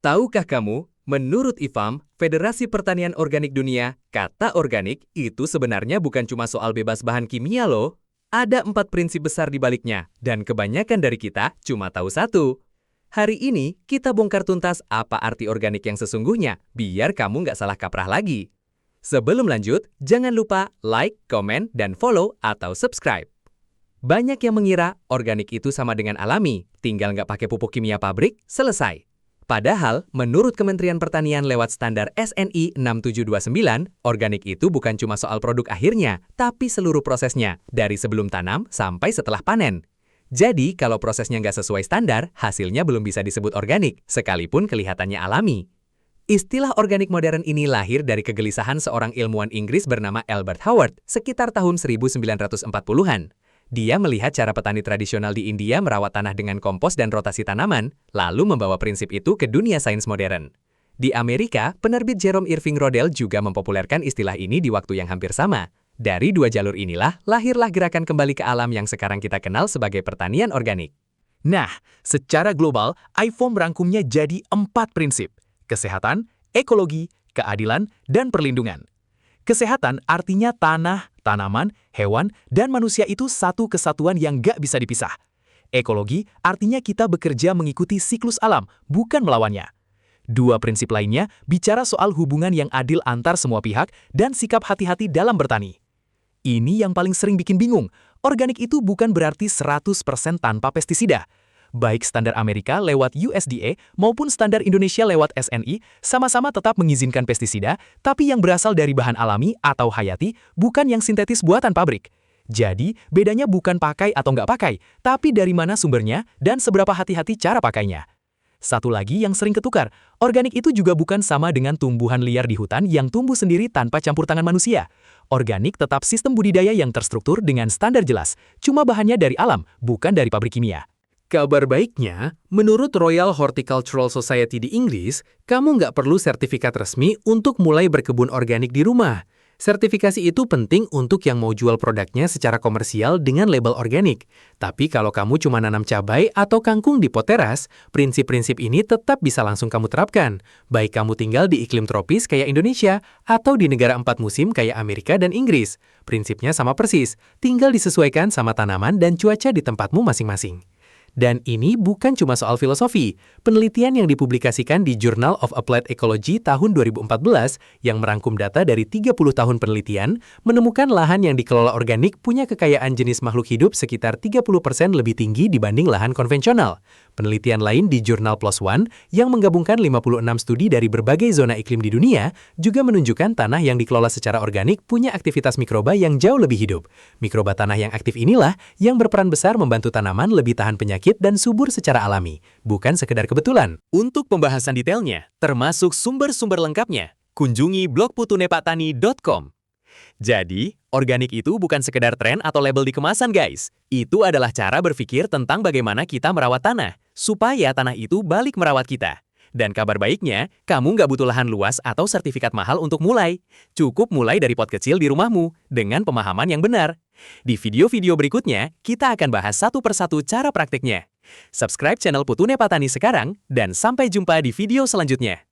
Tahukah kamu, menurut IFAM, Federasi Pertanian Organik Dunia, kata organik itu sebenarnya bukan cuma soal bebas bahan kimia loh. Ada 4 prinsip besar di baliknya, dan kebanyakan dari kita cuma tahu satu. Hari ini, kita bongkar tuntas apa arti organik yang sesungguhnya, biar kamu nggak salah kaprah lagi. Sebelum lanjut, jangan lupa like, komen, dan follow atau subscribe. Banyak yang mengira organik itu sama dengan alami, tinggal nggak pakai pupuk kimia pabrik, selesai. Padahal, menurut Kementerian Pertanian lewat standar SNI 6729, organik itu bukan cuma soal produk akhirnya, tapi seluruh prosesnya, dari sebelum tanam sampai setelah panen. Jadi, kalau prosesnya nggak sesuai standar, hasilnya belum bisa disebut organik, sekalipun kelihatannya alami. Istilah organik modern ini lahir dari kegelisahan seorang ilmuwan Inggris bernama Albert Howard sekitar tahun 1940-an. Dia melihat cara petani tradisional di India merawat tanah dengan kompos dan rotasi tanaman, lalu membawa prinsip itu ke dunia sains modern. Di Amerika, penerbit Jerome Irving Rodell juga mempopulerkan istilah ini di waktu yang hampir sama. Dari dua jalur inilah, lahirlah gerakan kembali ke alam yang sekarang kita kenal sebagai pertanian organik. Nah, secara global, IFOM merangkumnya jadi 4 prinsip: kesehatan, ekologi, keadilan, dan perlindungan. Kesehatan artinya tanah, tanaman, hewan, dan manusia itu satu kesatuan yang gak bisa dipisah. Ekologi artinya kita bekerja mengikuti siklus alam, bukan melawannya. 2 prinsip lainnya bicara soal hubungan yang adil antar semua pihak dan sikap hati-hati dalam bertani. Ini yang paling sering bikin bingung. Organik itu bukan berarti 100% tanpa pestisida. Baik standar Amerika lewat USDA maupun standar Indonesia lewat SNI sama-sama tetap mengizinkan pestisida, tapi yang berasal dari bahan alami atau hayati, bukan yang sintetis buatan pabrik. Jadi, bedanya bukan pakai atau nggak pakai, tapi dari mana sumbernya dan seberapa hati-hati cara pakainya. Satu lagi yang sering ketukar, organik itu juga bukan sama dengan tumbuhan liar di hutan yang tumbuh sendiri tanpa campur tangan manusia. Organik tetap sistem budidaya yang terstruktur dengan standar jelas, cuma bahannya dari alam, bukan dari pabrik kimia. Kabar baiknya, menurut Royal Horticultural Society di Inggris, kamu nggak perlu sertifikat resmi untuk mulai berkebun organik di rumah. Sertifikasi itu penting untuk yang mau jual produknya secara komersial dengan label organik. Tapi kalau kamu cuma nanam cabai atau kangkung di pot teras, prinsip-prinsip ini tetap bisa langsung kamu terapkan. Baik kamu tinggal di iklim tropis kayak Indonesia, atau di negara 4 musim kayak Amerika dan Inggris. Prinsipnya sama persis, tinggal disesuaikan sama tanaman dan cuaca di tempatmu masing-masing. Dan ini bukan cuma soal filosofi. Penelitian yang dipublikasikan di Journal of Applied Ecology tahun 2014 yang merangkum data dari 30 tahun penelitian menemukan lahan yang dikelola organik punya kekayaan jenis makhluk hidup sekitar 30% lebih tinggi dibanding lahan konvensional. Penelitian lain di Jurnal PLOS ONE yang menggabungkan 56 studi dari berbagai zona iklim di dunia juga menunjukkan tanah yang dikelola secara organik punya aktivitas mikroba yang jauh lebih hidup. Mikroba tanah yang aktif inilah yang berperan besar membantu tanaman lebih tahan penyakit dan subur secara alami, bukan sekedar kebetulan. Untuk pembahasan detailnya, termasuk sumber-sumber lengkapnya, kunjungi blog putunepatani.com. Jadi, organik itu bukan sekedar tren atau label di kemasan, guys. Itu adalah cara berpikir tentang bagaimana kita merawat tanah, supaya tanah itu balik merawat kita. Dan kabar baiknya, kamu nggak butuh lahan luas atau sertifikat mahal untuk mulai. Cukup mulai dari pot kecil di rumahmu, dengan pemahaman yang benar. Di video-video berikutnya, kita akan bahas satu persatu cara praktiknya. Subscribe channel Putune Patani sekarang, dan sampai jumpa di video selanjutnya.